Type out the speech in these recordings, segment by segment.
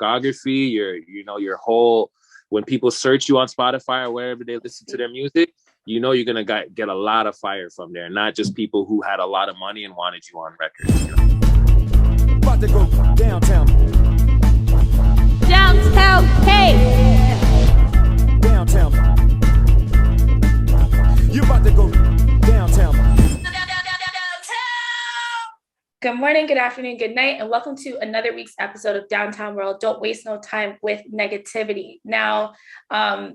discography, your whole, when people search you on Spotify or wherever they listen to their music, you're gonna get a lot of fire from there, not just people who had a lot of money and wanted you on record. About to go downtown. Downtown, hey! Downtown. You about to go downtown. Good morning, good afternoon, good night, and welcome to another week's episode of Downtown World. Don't waste no time with negativity. Now,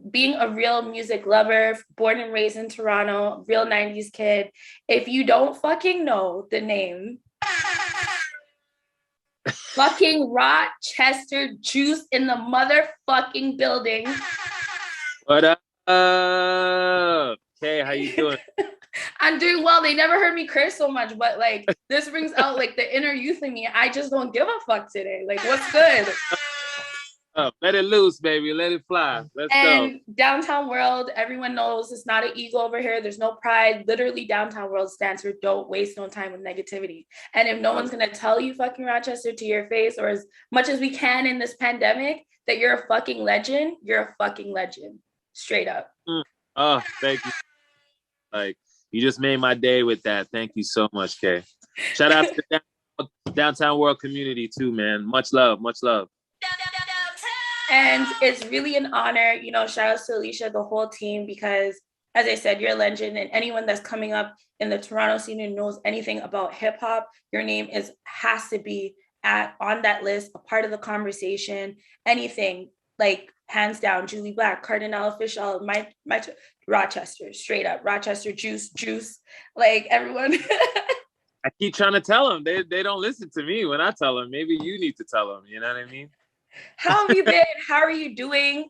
being a real music lover, born and raised in Toronto, real 90s kid, if you don't fucking know the name, fucking Rochester Juice in the motherfucking building. What up? Hey, how you doing? I'm doing well. They never heard me curse so much, but like this brings out like the inner youth in me. I just don't give a fuck today. Like, what's good? Let it loose, baby. Let it fly. Let's go. And Downtown World, everyone knows it's not an ego over here. There's no pride. Literally, Downtown World stands for don't waste no time with negativity. And if no one's gonna tell you fucking Rochester to your face, or as much as we can in this pandemic, that you're a fucking legend, you're a fucking legend. Straight up. Oh, thank you. Like, you just made my day with that. Thank you so much, Kay. Shout out to the Downtown World community too, man. Much love, much love. And it's really an honor, shout out to Alicia, the whole team, because as I said, you're a legend, and anyone that's coming up in the Toronto scene and knows anything about hip hop, your name has to be on that list, a part of the conversation, anything, like hands down, Julie Black, Cardinal Official, my Rochester, straight up, Rochester Juice, like everyone. I keep trying to tell them. They don't listen to me when I tell them. Maybe you need to tell them, you know what I mean? How have you been? How are you doing?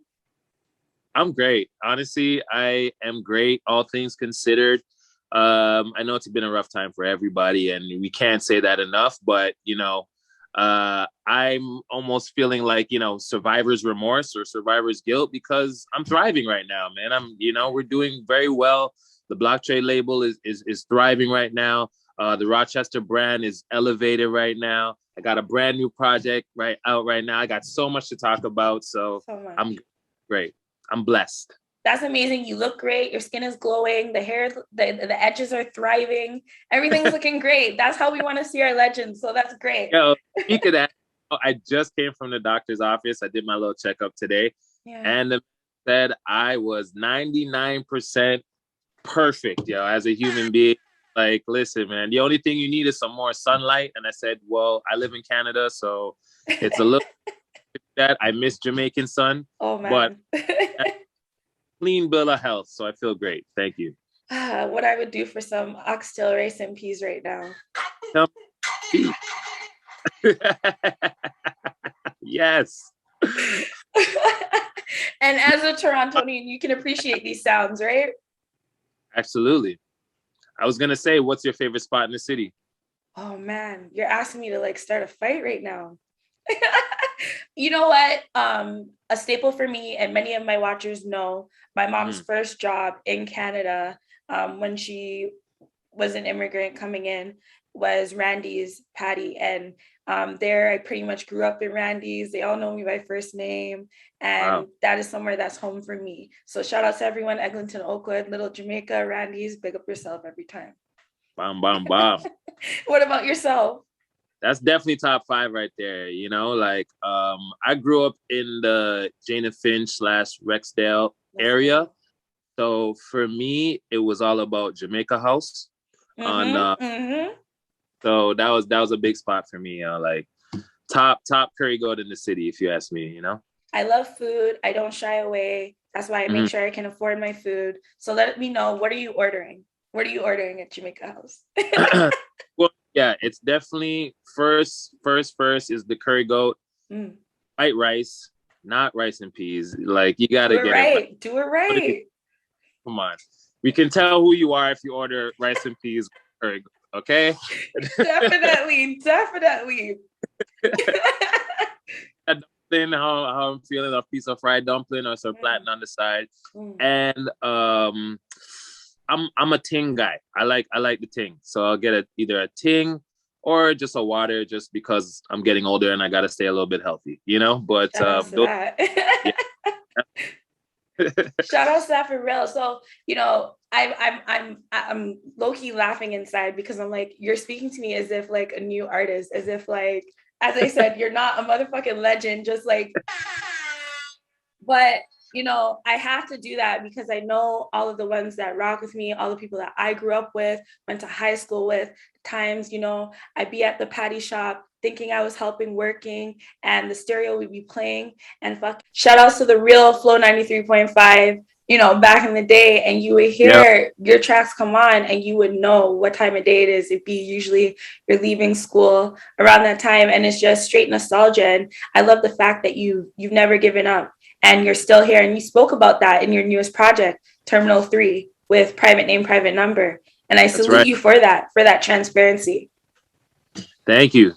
I'm great. Honestly, I am great, all things considered. I know it's been a rough time for everybody, and we can't say that enough, but, I'm almost feeling like, survivor's remorse or survivor's guilt, because I'm thriving right now, man. We're doing very well. The Block Trade label is thriving right now. The Rochester brand is elevated right now. I got a brand new project out right now. I got so much to talk about. So I'm great. I'm blessed. That's amazing. You look great. Your skin is glowing. The hair, the edges are thriving. Everything's looking great. That's how we want to see our legends. So that's great. Speak of that, I just came from the doctor's office. I did my little checkup today. Yeah. And the said I was 99% perfect, as a human being. Like, listen, man, the only thing you need is some more sunlight. And I said, well, I live in Canada, so it's a little that I miss Jamaican sun. Oh, man. But clean bill of health, so I feel great. Thank you. What I would do for some oxtail rice and peas right now. Yes. And as a Torontonian, you can appreciate these sounds, right? Absolutely. I was gonna say, what's your favorite spot in the city? Oh man, you're asking me to start a fight right now. You know what? A staple for me, and many of my watchers know, my mom's first job in Canada, when she was an immigrant coming in, was Randy's Patty. And there I pretty much grew up in Randy's. They all know me by first name. And That is somewhere that's home for me. So shout out to everyone, Eglinton, Oakwood, Little Jamaica, Randy's, big up yourself every time. Bam, bam, bam. What about yourself? That's definitely top 5 right there. I grew up in the Jane and Finch / Rexdale area. So for me, it was all about Jamaica House. So that was a big spot for me. Top curry goat in the city, if you ask me. I love food. I don't shy away. That's why I make sure I can afford my food. So let me know, what are you ordering? What are you ordering at Jamaica House? Well, yeah, it's definitely first is the curry goat, white rice, not rice and peas. Like, you gotta get it right. Do it right. Come on, we can tell who you are if you order rice and peas curry goat. Okay. Definitely. Dumpling, how I'm feeling, a piece of fried dumpling or some flatten on the side, and I'm a ting guy. I like the ting, so I'll get either a ting or just a water, just because I'm getting older and I got to stay a little bit healthy, you know. But Shout out to that. Shout out to that for real. So, you know, I'm low-key laughing inside because I'm like, you're speaking to me as if like a new artist, as if like, as I said, you're not a motherfucking legend, just like, but you know, I have to do that because I know all of the ones that rock with me, all the people that I grew up with, went to high school with, times, you know, I'd be at the patty shop thinking I was helping working and the stereo would be playing and fuck. Shout outs to the real Flow 93.5, you know, back in the day, and you would hear your tracks come on and you would know what time of day it is. It'd be usually you're leaving school around that time, and it's just straight nostalgia. And I love the fact that you've never given up and you're still here. And you spoke about that in your newest project, Terminal 3, with Private Name, Private Number. And I salute you for that transparency. Thank you.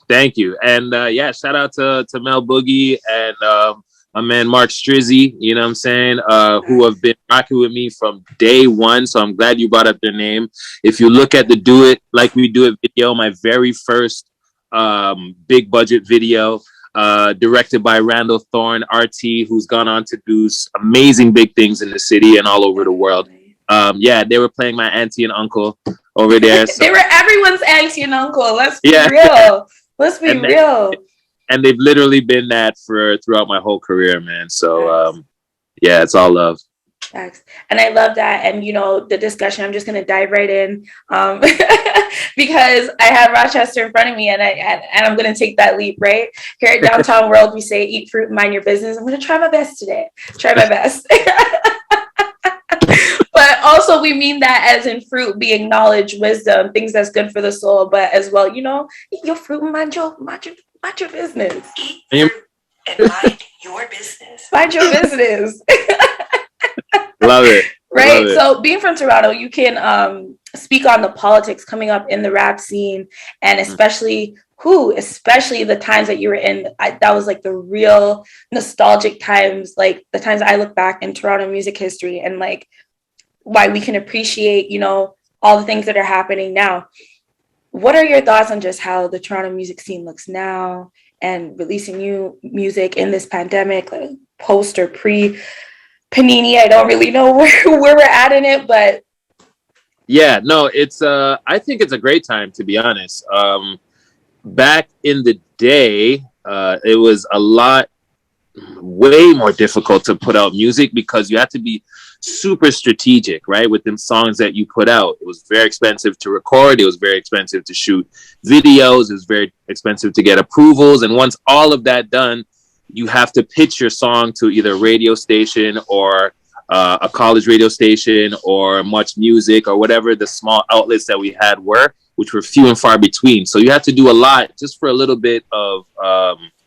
And yeah, shout out to Mel Boogie and my man Mark Strizzy, you know what I'm saying, who have been rocking with me from day one. So I'm glad you brought up their name. If you look at the Do It Like We Do It video, my very first big budget video, directed by Randall Thorne, RT, who's gone on to do amazing big things in the city and all over the world. Yeah, they were playing my auntie and uncle over there. So. They were everyone's auntie and uncle. Let's be real. Let's be real. And they've literally been that throughout my whole career, man. So, yeah, it's all love. Thanks. And I love that. And, you know, the discussion, I'm just going to dive right in because I have Rochester in front of me and I'm going to take that leap, right? Here at Downtown World, we say, eat fruit and mind your business. I'm going to try my best today. Try my best. But also we mean that as in fruit being knowledge, wisdom, things that's good for the soul, but as well, you know, eat your fruit and mind your business. Eat fruit and mind your business. Mind your business. Love it. Right. Love it. So being from Toronto, you can speak on the politics coming up in the rap scene, and especially the times that you were in. That was like the real nostalgic times, like the times I look back in Toronto music history and like why we can appreciate, you know, all the things that are happening now. What are your thoughts on just how the Toronto music scene looks now and releasing new music in this pandemic, like post or pre Panini? I don't really know where we're at in it, but yeah, no, it's I think it's a great time, to be honest. Back in the day, it was way more difficult to put out music because you had to be super strategic, right? With them songs that you put out, it was very expensive to record. It was very expensive to shoot videos. It was very expensive to get approvals. And once all of that done, you have to pitch your song to either a radio station or a college radio station or Much Music or whatever the small outlets that we had were, which were few and far between. So you had to do a lot just for a little bit of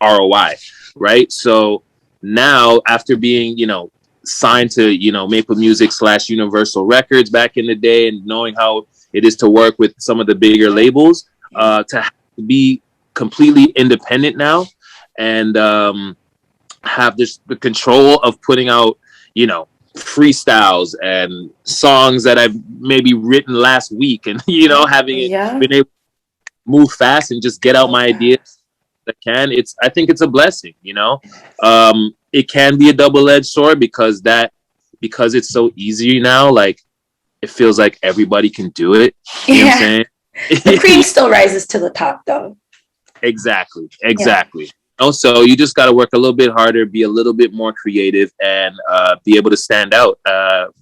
ROI, right? So now, after being, you know, signed to, you know, Maple Music / Universal Records back in the day, and knowing how it is to work with some of the bigger labels, to be completely independent now and have the control of putting out, you know, freestyles and songs that I've maybe written last week, and you know, having been able to move fast and just get out my ideas. I think it's a blessing, you know. It can be a double-edged sword because it's so easy now. Like, it feels like everybody can do it. You know what I'm saying? The cream still rises to the top, though. Exactly. Also, you just got to work a little bit harder, be a little bit more creative, and be able to stand out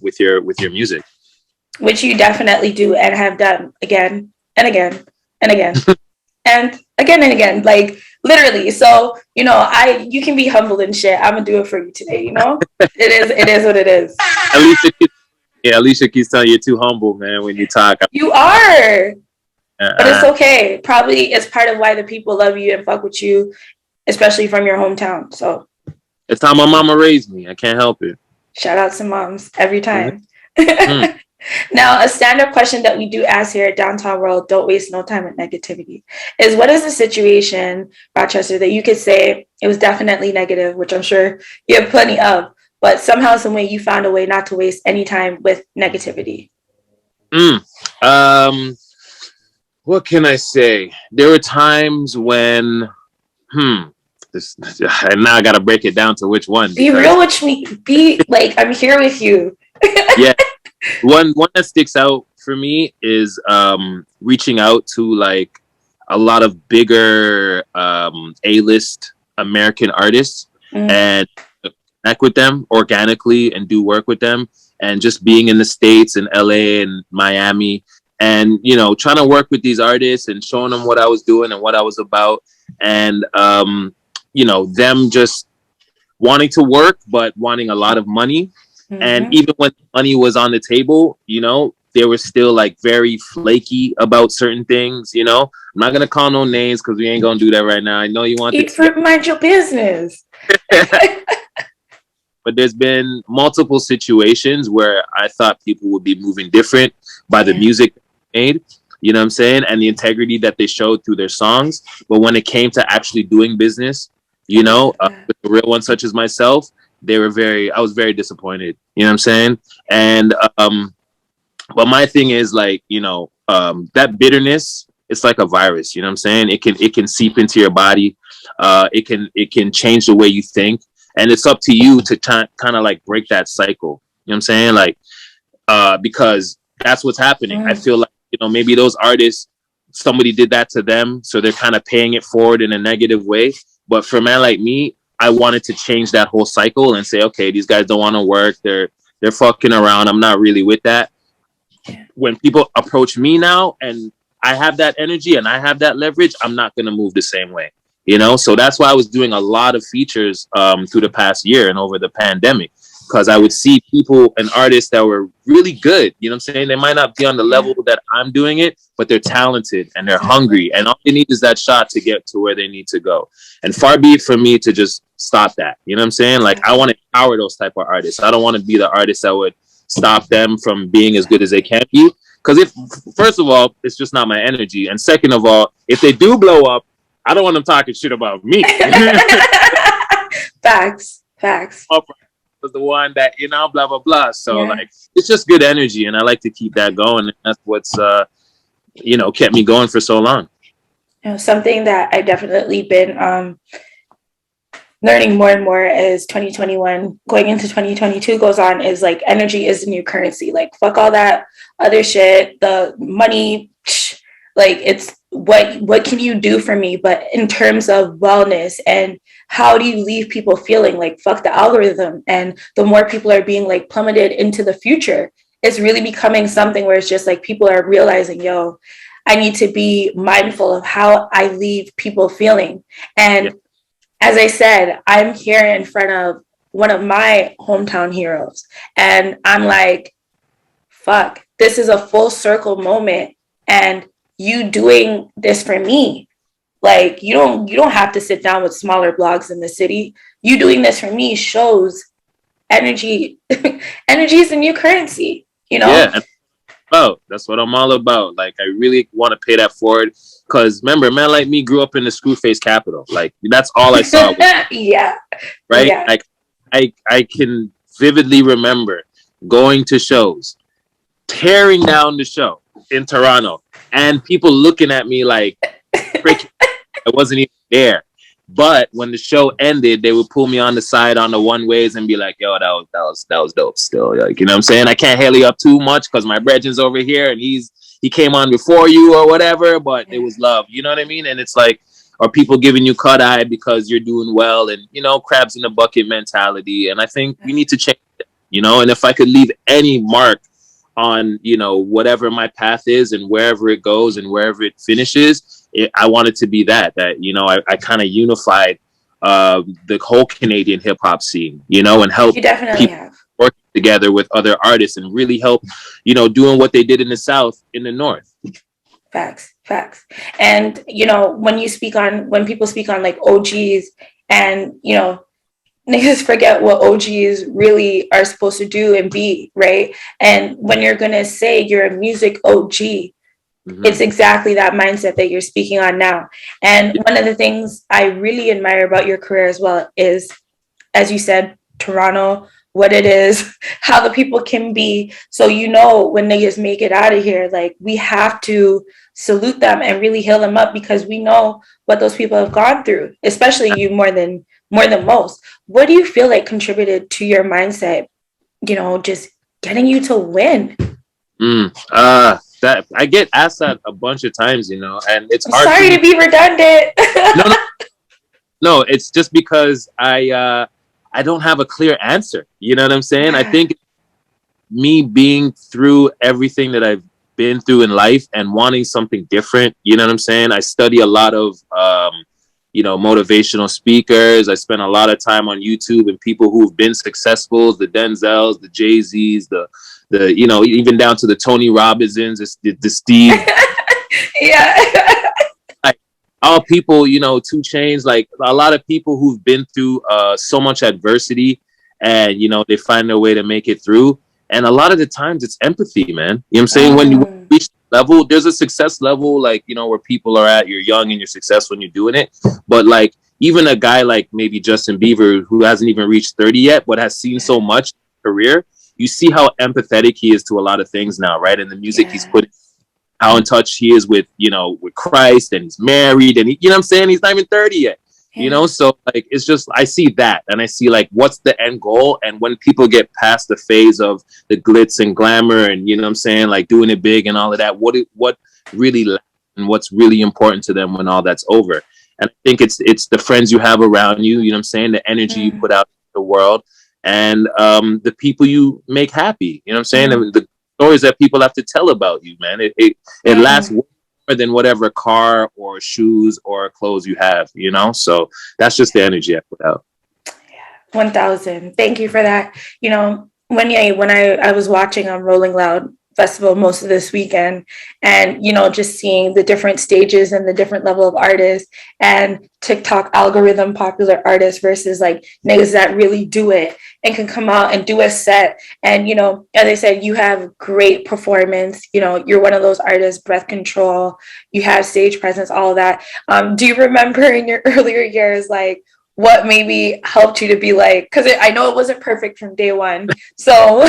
with your music. Which you definitely do and have done again and again and again and again and again, like literally. So, you know, you can be humble and shit. I'm gonna do it for you today. You know, it is what it is. Alicia keeps telling you you're too humble, man, when you talk. You are, but it's okay. Probably it's part of why the people love you and fuck with you, especially from your hometown. So it's how my mama raised me. I can't help it. Shout out to moms every time. Mm-hmm. Now, a standard question that we do ask here at Downtown World, don't waste no time with negativity, is what is the situation, Rochester, that you could say it was definitely negative, which I'm sure you have plenty of, but somehow, some way you found a way not to waste any time with negativity? what can I say? There were times when, this, and now I got to break it down to which one. Be real with me. Be like, I'm here with you. Yeah. One that sticks out for me is reaching out to like a lot of bigger A-list American artists and connect with them organically and do work with them, and just being in the States and LA and Miami, and you know, trying to work with these artists and showing them what I was doing and what I was about, and you know, them just wanting to work but wanting a lot of money. And even when money was on the table, you know, they were still like very flaky about certain things. You know, I'm not gonna call no names because we ain't gonna do that right now. I know you want to mind your business. But there's been multiple situations where I thought people would be moving different by the music they made, you know what I'm saying, and the integrity that they showed through their songs. But when it came to actually doing business, you know, with the real ones such as myself, I was very disappointed, you know what I'm saying? And but my thing is like, you know, that bitterness, it's like a virus, you know what I'm saying? It can seep into your body. It can change the way you think, and it's up to you to kind of like break that cycle, you know what I'm saying? Like because that's what's happening. I feel like, you know, maybe those artists, somebody did that to them, so they're kind of paying it forward in a negative way. But for a man like me, I wanted to change that whole cycle and say, okay, these guys don't want to work. They're fucking around. I'm not really with that. When people approach me now and I have that energy and I have that leverage, I'm not going to move the same way, you know? So that's why I was doing a lot of features through the past year and over the pandemic, because I would see people and artists that were really good, you know what I'm saying? They might not be on the level that I'm doing it, but they're talented and they're hungry, and all they need is that shot to get to where they need to go. And far be it from me to just stop that, you know what I'm saying? Like, I want to empower those type of artists. I don't want to be the artist that would stop them from being as good as they can be. Because if, first of all, it's just not my energy. And second of all, if they do blow up, I don't want them talking shit about me. Facts. Was the one that, you know, blah, blah, blah. So like, it's just good energy. And I like to keep that going. And that's what's, you know, kept me going for so long. You know, something that I've definitely been learning more and more as 2021 going into 2022 goes on is like, energy is the new currency. Like, fuck all that other shit, the money, like, it's what can you do for me? But in terms of wellness and how do you leave people feeling, like, fuck the algorithm. And the more people are being like plummeted into the future, it's really becoming something where it's just like people are realizing, yo, I need to be mindful of how I leave people feeling. And as I said, I'm here in front of one of my hometown heroes. And I'm like, fuck, this is a full circle moment. And you doing this for me. Like, you don't have to sit down with smaller blogs in the city. You doing this for me shows energy. Energy is the new currency, you know? Yeah. Oh, that's what I'm all about. Like, I really want to pay that forward. Because remember, a man like me grew up in the Screwface capital. Like, that's all I saw. Yeah. Right? Yeah. Like, I can vividly remember going to shows, tearing down the show in Toronto, and people looking at me like, I wasn't even there. But when the show ended, they would pull me on the side on the one ways and be like, yo, that was dope still. Like, you know what I'm saying? I can't hail you up too much because my brethren's over here and he came on before you or whatever, but it was love. You know what I mean? And it's like, are people giving you cut eye because you're doing well and, you know, crabs in the bucket mentality. And I think we need to change it, you know? And if I could leave any mark on, you know, whatever my path is and wherever it goes and wherever it finishes, I want it to be that, you know, I kind of unified the whole Canadian hip hop scene, you know, and help people work together with other artists and really help, you know, doing what they did in the South in the North. Facts. And, you know, when people speak on like OGs and, you know, niggas forget what OGs really are supposed to do and be, right? And when you're going to say you're a music OG, it's exactly that mindset that you're speaking on now. And one of the things I really admire about your career as well is, as you said, Toronto, what it is, how the people can be. So, you know, when niggas make it out of here, like, we have to salute them and really heal them up, because we know what those people have gone through, especially you more than most. What do you feel like contributed to your mindset, you know, just getting you to win? That I get asked that a bunch of times, you know, and it's hard. Sorry to be redundant. No, it's just because I don't have a clear answer. You know what I'm saying? I think me being through everything that I've been through in life and wanting something different. You know what I'm saying? I study a lot of you know, motivational speakers. I spend a lot of time on YouTube and people who've been successful, the Denzels, the Jay-Z's, the you know, even down to the Tony Robbinsons, the Steve. Yeah. Like, all people, you know, 2 Chainz, like a lot of people who've been through so much adversity, and, you know, they find their way to make it through. And a lot of the times it's empathy, man. You know what I'm saying? When you reach the level, there's a success level, like, you know, where people are at, you're young and you're successful and you're doing it. But like, even a guy like maybe Justin Bieber, who hasn't even reached 30 yet, but has seen so much career, you see how empathetic he is to a lot of things now, right? And the music he's putting, how in touch he is with, you know, with Christ, and he's married, and he, you know what I'm saying? He's not even 30 yet, you know? So like, it's just, I see that, and I see like, what's the end goal? And when people get past the phase of the glitz and glamour and, you know what I'm saying, like doing it big and all of that, what really lasts and what's really important to them when all that's over. And I think it's the friends you have around you, you know what I'm saying? The energy you put out in the world, and the people you make happy, you know what I'm saying? I mean, the stories that people have to tell about you, man, it lasts more than whatever car or shoes or clothes you have, you know? So that's just the energy I put out. 1,000. Thank you for that. You know, when I was watching on Rolling Loud Festival most of this weekend, and, you know, just seeing the different stages and the different level of artists, and TikTok algorithm popular artists versus like niggas that really do it and can come out and do a set. And, you know, as I said, you have great performance. You know, you're one of those artists, breath control, you have stage presence, all of that. Do you remember in your earlier years, like, what maybe helped you to be like, because I know it wasn't perfect from day one. So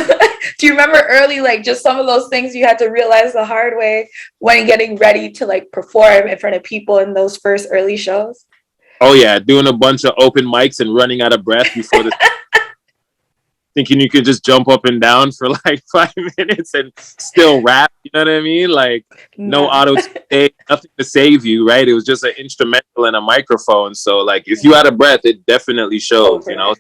do you remember early, like, just some of those things you had to realize the hard way when getting ready to like perform in front of people in those first early shows? Oh yeah, doing a bunch of open mics and running out of breath before the thinking you could just jump up and down for like 5 minutes and still rap, you know what I mean? Like, no auto tape, nothing to save you, right? It was just an instrumental and a microphone. So like, if you out of breath, it definitely shows, you know?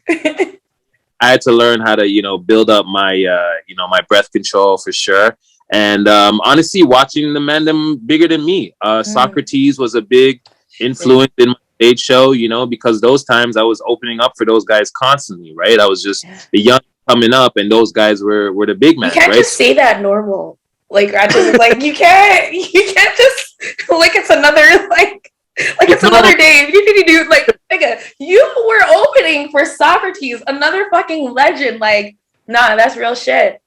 I had to learn how to, you know, build up my, you know, my breath control for sure. And honestly, watching the man them bigger than me, Socrates was a big influence in my stage show, you know, because those times I was opening up for those guys constantly, right? I was just the young coming up, and those guys were the big men. You can't right? just say that normal. Like, like you can't just like it's another like it's another day. You need to do like, nigga, you were opening for Socrates, another fucking legend. Like, nah, that's real shit.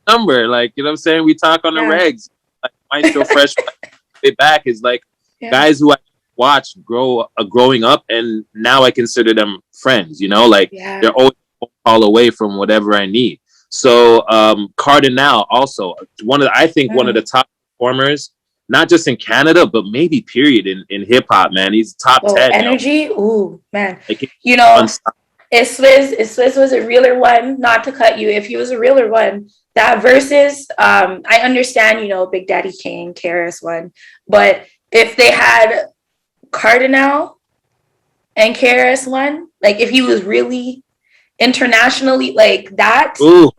Number, like, you know what I'm saying? We talk on the regs. Like, Maestro Fresh way back is like guys who I watched growing up, and now I consider them friends, you know, like they're always a call away from whatever I need. So Cardinal also one of the top performers, not just in Canada, but maybe period in hip hop, man. He's top 10. Energy, you know? Ooh, man. Like, you know, if Swizz was a realer one, not to cut you, if he was a realer one, that versus, I understand, you know, Big Daddy Kane, KRS One, but if they had Cardinal and KRS One, like if he was really internationally like that, ooh,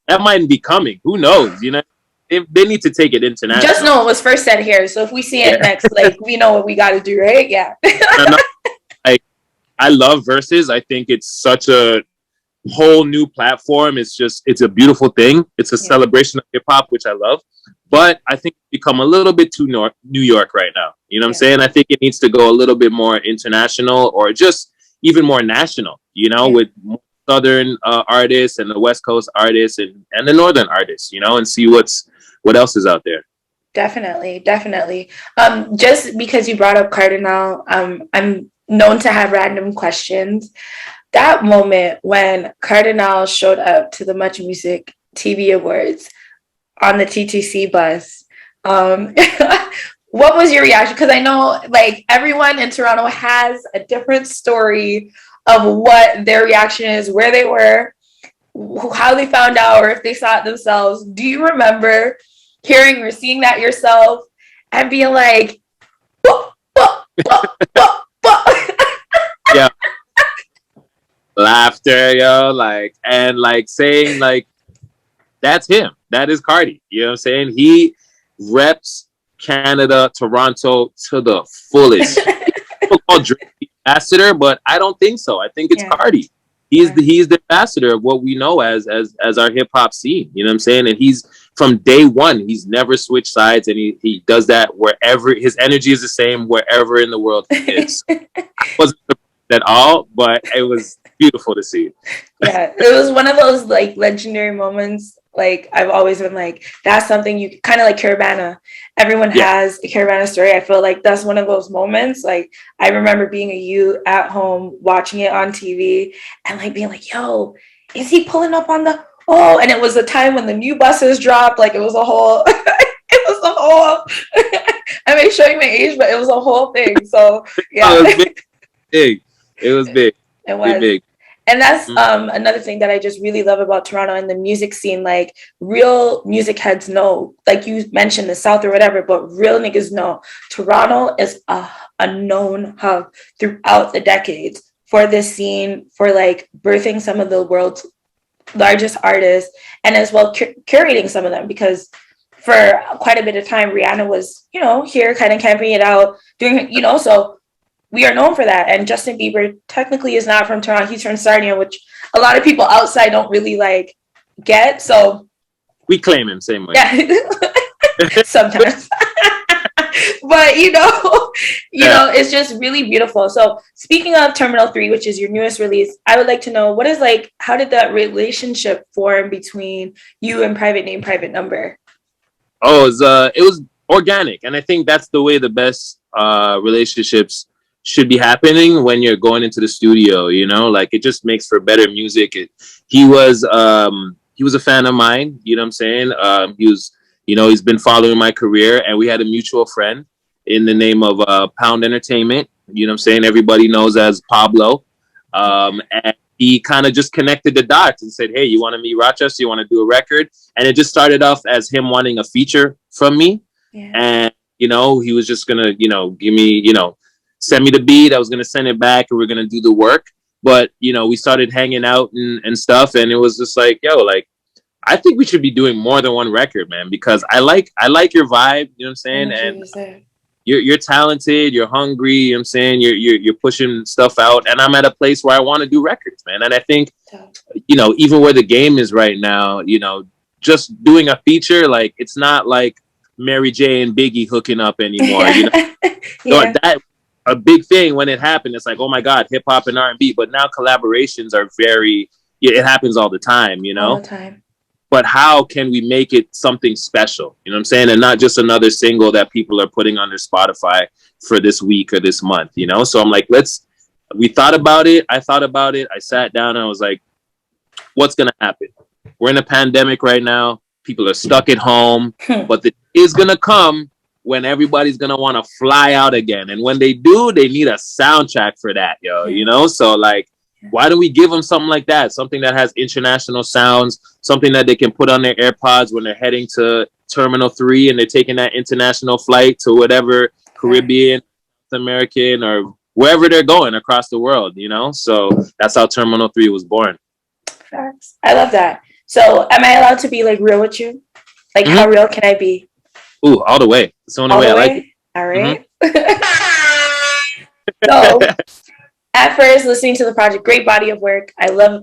that might be coming. Who knows? You know, they need to take it international. Just know it was first said here, so if we see it next, like we know what we got to do, right? Yeah. Like, I love Versus. I think it's such a whole new platform. It's a beautiful thing. It's a celebration of hip hop, which I love. But I think it's become a little bit too New York right now. You know what I'm saying? I think it needs to go a little bit more international, or just even more national, you know, with more Southern artists and the West Coast artists and the Northern artists, you know, and see what else is out there. Definitely. Just because you brought up Cardinal, I'm known to have random questions. that moment when Cardinal showed up to the Much Music TV Awards on the TTC bus, what was your reaction? Because I know like everyone in Toronto has a different story of what their reaction is, where they were, how they found out, or if they saw it themselves. Do you remember hearing or seeing that yourself and being like, "Whoa, whoa, whoa, whoa, whoa." Yeah. Laughter, yo, like, and like saying like, that's him. That is Cardi. You know what I'm saying? He reps Canada, Toronto to the fullest. People call Drake the ambassador, but I don't think so. I think it's Cardi. He's the ambassador of what we know as our hip hop scene. You know what I'm saying? And he's from day one. He's never switched sides, and he does that wherever his energy is the same wherever in the world he is. Wasn't at all, but it was beautiful to see. Yeah, it was one of those like legendary moments. Like I've always been like, that's something you kind of like Caravana. Everyone has a Caravana story. I feel like that's one of those moments. Like I remember being a youth at home watching it on TV and like being like, yo, is he pulling up on the and it was a time when the new buses dropped. Like it was a whole I may show you my age, but it was a whole thing. So yeah. It was big. It was big. It was big. And that's another thing that I just really love about Toronto and the music scene. Like real music heads know, like you mentioned the South or whatever, but real niggas know Toronto is a known hub throughout the decades for this scene, for like birthing some of the world's largest artists, and as well curating some of them, because for quite a bit of time Rihanna was, you know, here kind of camping it out, doing, you know, so we are known for that. And Justin Bieber technically is not from Toronto. He's from Sarnia, which a lot of people outside don't really like get. So we claim him same way. Yeah. Sometimes. But you know, it's just really beautiful. So speaking of Terminal 3, which is your newest release, I would like to know how did that relationship form between you and Private Name, Private Number? Oh, it was organic. And I think that's the way the best relationships should be happening when you're going into the studio, you know, like it just makes for better music. He was a fan of mine, you know what I'm saying? He's been following my career, and we had a mutual friend in the name of Pound Entertainment, you know what I'm saying? Everybody knows as Pablo. And he kind of just connected the dots and said, hey, you want to meet Rochester? You want to do a record? And it just started off as him wanting a feature from me. Yeah. And, you know, he was just going to, you know, give me, you know, send me the beat. I was going to send it back, and we're going to do the work. But, you know, we started hanging out and stuff. And it was just like, yo, like, I think we should be doing more than one record, man, because I like your vibe, you know what I'm saying? And you're talented, you're hungry, you know what I'm saying? You're pushing stuff out. And I'm at a place where I want to do records, man. And I think, you know, even where the game is right now, you know, just doing a feature, like, it's not like Mary J and Biggie hooking up anymore, you know? So that a big thing when it happened, it's like, oh my God, hip hop and R&B. But now collaborations are it happens all the time, you know? All the time. But how can we make it something special? You know what I'm saying? And not just another single that people are putting on their Spotify for this week or this month, you know? So I'm like, we thought about it. I thought about it. I sat down and I was like, what's going to happen? We're in a pandemic right now. People are stuck at home, but it is going to come when everybody's going to want to fly out again. And when they do, they need a soundtrack for that, you know? So like, why don't we give them something like that? Something that has international sounds, something that they can put on their AirPods when they're heading to Terminal 3 and they're taking that international flight to whatever Caribbean, American, or wherever they're going across the world, you know? So that's how Terminal 3 was born. Facts. I love that. So am I allowed to be like real with you? Like how real can I be? Ooh, all the way. It's the only way I like it. All right. So at first, listening to the project, great body of work. I love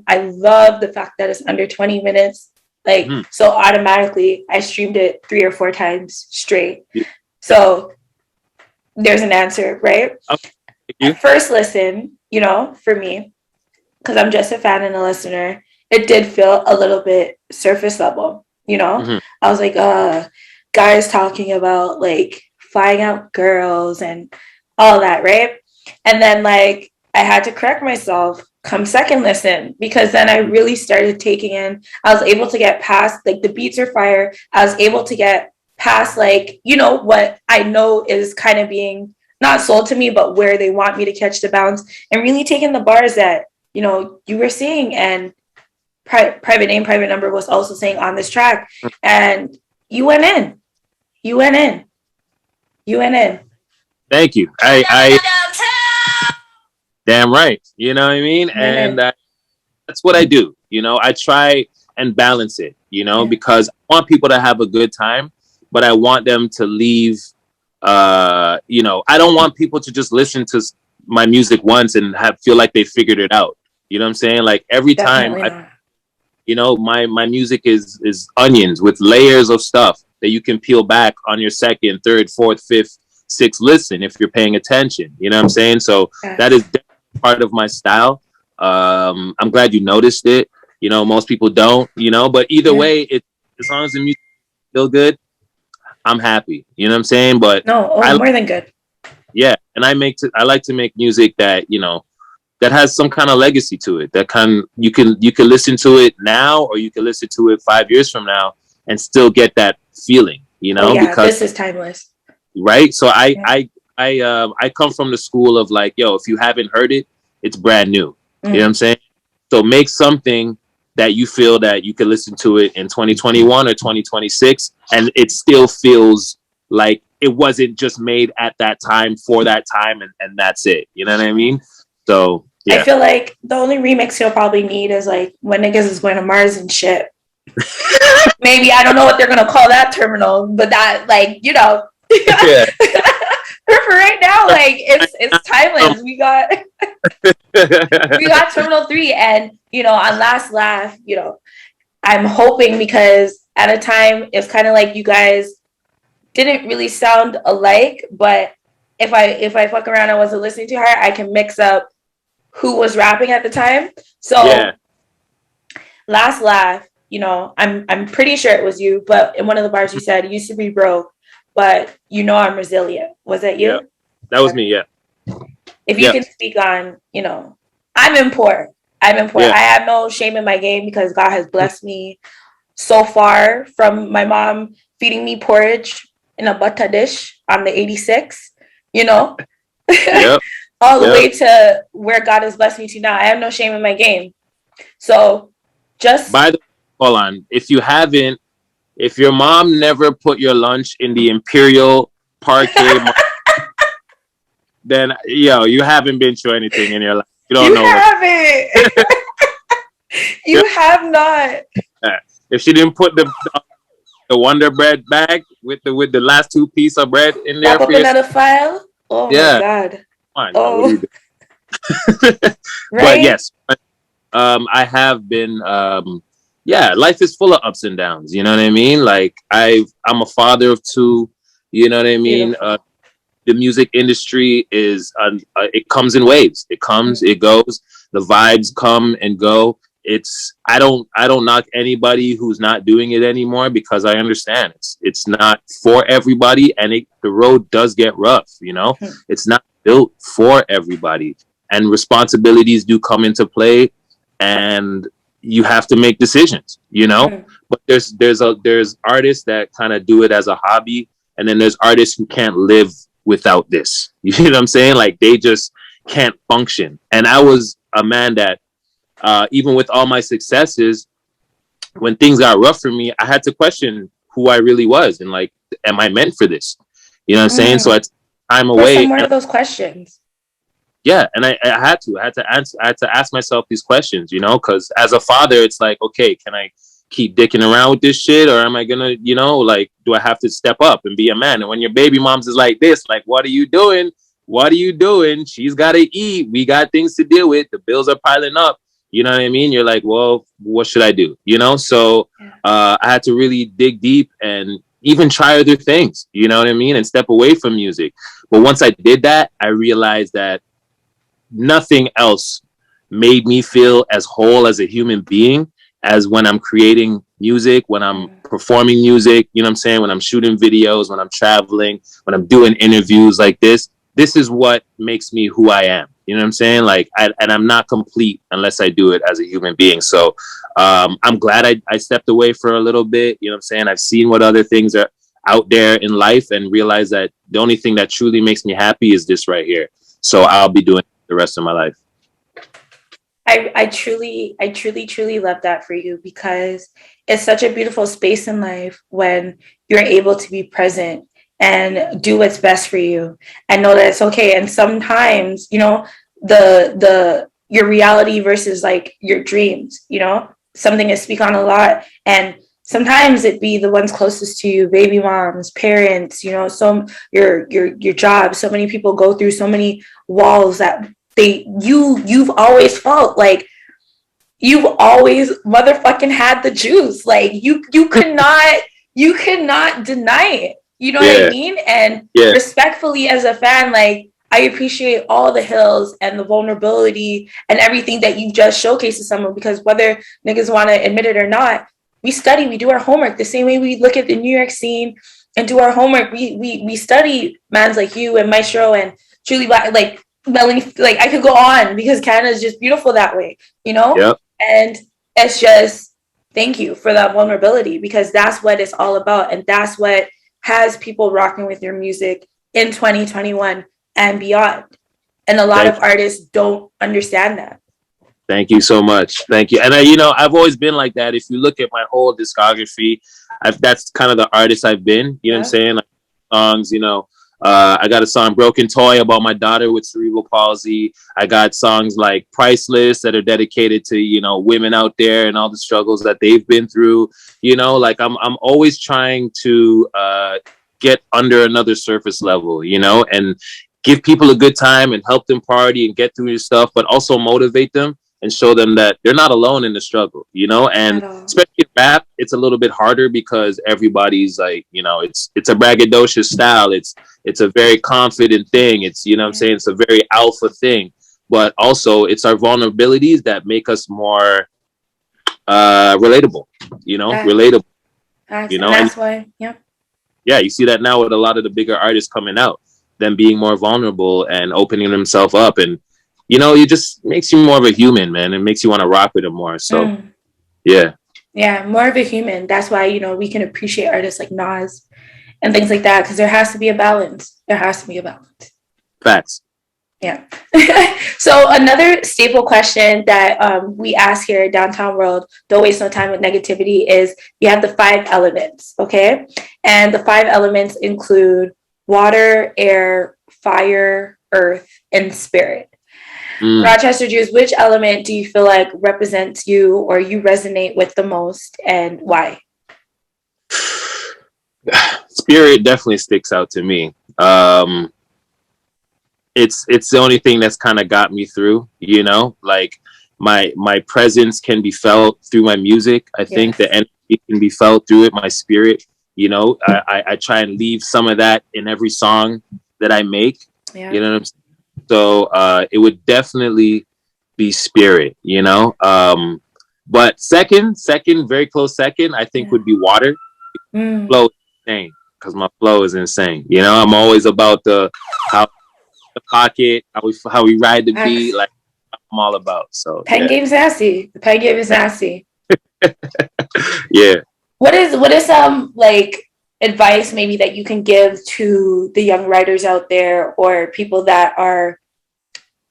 the fact that it's under 20 minutes. Like, so automatically I streamed it 3 or 4 times straight. Yeah. So there's an answer, right? Okay. At first listen, you know, for me, because I'm just a fan and a listener, it did feel a little bit surface level, you know? I was like, guys talking about like flying out girls and all that, right? And then like, I had to correct myself come second listen, because then I really started taking in, I was able to get past, like, the beats are fire. I was able to get past, like, you know, what I know is kind of being not sold to me, but where they want me to catch the bounce, and really taking the bars that, you know, you were seeing, and Private Name, Private Number was also saying on this track. And you went in. You went in. You went in. Thank you. I damn right. You know what I mean? And that's what I do. You know, I try and balance it, you know, because I want people to have a good time, but I want them to leave, you know, I don't want people to just listen to my music once and feel like they figured it out. You know what I'm saying? Like every time, you know, my music is onions with layers of stuff that you can peel back on your second, third, fourth, fifth, sixth listen if you're paying attention. You know what I'm saying? So that is part of my style. I'm glad you noticed it. You know, most people don't, you know, but either way, as long as the music is still good, I'm happy. You know what I'm saying? But more than good. Yeah. And I like to make music that, you know, that has some kind of legacy to it. That you can listen to it now, or you can listen to it 5 years from now and still get that feeling, you know, because this is timeless. Right. So I come from the school of like, yo, if you haven't heard it, it's brand new. You know what I'm saying? So make something that you feel that you can listen to it in 2021 or 2026, and it still feels like it wasn't just made at that time for that time, and that's it. You know what I mean? So yeah. I feel like the only remix you'll probably need is like when niggas is going to Mars and shit. Maybe, I don't know what they're gonna call that terminal, but that, like, you know. Yeah. For right now, like it's timeless. We got Terminal 3, and you know, on Last Laugh, you know, I'm hoping, because at a time it's kind of like you guys didn't really sound alike, but if I fuck around, I wasn't listening to her, I can mix up who was rapping at the time. So Last Laugh, you know, I'm pretty sure it was you, but in one of the bars you said, "Used to be broke, but you know I'm resilient." Was that you? Yeah, that was me. Yeah. If you can speak on, you know, I'm in poor. Yeah. I have no shame in my game, because God has blessed me so far, from my mom feeding me porridge in a butter dish on the 86, you know, all the way to where God has blessed me to now. I have no shame in my game. So just hold on. If your mom never put your lunch in the Imperial Parquet, then you haven't been through anything in your life. You don't know. You have not. If she didn't put the Wonder Bread bag with the last 2 pieces of bread in there, for another file. Oh my God. Fine. Oh. Right? But yes, I have been. Life is full of ups and downs. You know what I mean? Like I'm a father of 2. You know what I mean? The music industry is it comes in waves. It comes, it goes. The vibes come and go. I don't knock anybody who's not doing it anymore, because I understand it's not for everybody, and the road does get rough. You know, it's not built for everybody, and responsibilities do come into play, and you have to make decisions. You know, but there's artists that kind of do it as a hobby, and then there's artists who can't live without this. You know what I'm saying? Like they just can't function. And I was a man that even with all my successes, when things got rough for me, I had to question who I really was, and like, am I meant for this? You know what I'm saying? So I took time away. Some more of those questions. Yeah, and I had to ask myself these questions, you know, because as a father, it's like, okay, can I keep dicking around with this shit, or am I gonna, you know, like, do I have to step up and be a man? And when your baby mom's is like this, like, what are you doing? What are you doing? She's got to eat. We got things to deal with. The bills are piling up. You know what I mean? You're like, well, what should I do? You know? So I had to really dig deep and even try other things, you know what I mean? And step away from music. But once I did that, I realized that nothing else made me feel as whole as a human being as when I'm creating music, when I'm performing music, you know what I'm saying? When I'm shooting videos, when I'm traveling, when I'm doing interviews like this. this is what makes me who I am. You know what I'm saying? Like, and I'm not complete unless I do it as a human being. So I'm glad I stepped away for a little bit. You know what I'm saying? I've seen what other things are out there in life and realized that the only thing that truly makes me happy is this right here. So I'll be doing it the rest of my life. I truly love that for you, because it's such a beautiful space in life when you're able to be present and do what's best for you and know that it's okay. And sometimes, you know, your reality versus like your dreams, you know, something to speak on a lot. And sometimes it be the ones closest to you, baby moms, parents, you know, your job. So many people go through so many walls that you've always felt like you've always motherfucking had the juice. Like you could not deny it. You know what I mean? And respectfully as a fan, like, I appreciate all the hills and the vulnerability and everything that you just showcased to someone, because whether niggas want to admit it or not, we study, we do our homework the same way we look at the New York scene and do our homework. We study mans like you and Maestro and Julie Black, like Melanie, like I could go on, because Canada is just beautiful that way, you know? Yep. And it's just, thank you for that vulnerability, because that's what it's all about. And that's what has people rocking with your music in 2021 and beyond. And a lot of artists don't understand that. Thank you so much. Thank you. And I've always been like that. If you look at my whole discography, that's kind of the artist I've been. You know what I'm saying? Like songs, I got a song Broken Toy about my daughter with cerebral palsy. I got songs like Priceless that are dedicated to, women out there and all the struggles that they've been through. Like I'm always trying to get under another surface level, and give people a good time and help them party and get through your stuff, but also motivate them and show them that they're not alone in the struggle, and especially in rap, it's a little bit harder because everybody's like, it's a braggadocious style. It's a very confident thing. It's, I'm saying, it's a very alpha thing, but also it's our vulnerabilities that make us more relatable, relatable, and that's why, yeah, you see that now with a lot of the bigger artists coming out, them being more vulnerable and opening themselves up, and it just makes you more of a human, man. It makes you want to rock with them more. So yeah, more of a human. That's why we can appreciate artists like Nas and things like that, because there has to be a balance. Facts. Yeah. So another staple question that we ask here at Downtown World, don't waste no time with negativity, is you have the 5 elements, okay? And the 5 elements include water, air, fire, earth, and spirit. Rochester Jews, which element do you feel like represents you or you resonate with the most, and why? Spirit definitely sticks out to me. It's the only thing that's kind of got me through, like my presence can be felt through my music. I think the energy can be felt through it, my spirit. I try and leave some of that in every song that I make. You know what I'm saying? So it would definitely be spirit, but second, very close second, I think would be water. Flow is insane, because my flow is insane. I'm always about the pocket, how we ride the beat, like I'm all about. So pen game's nasty. The pen game is nasty. Yeah. What is some like advice maybe that you can give to the young writers out there, or people that are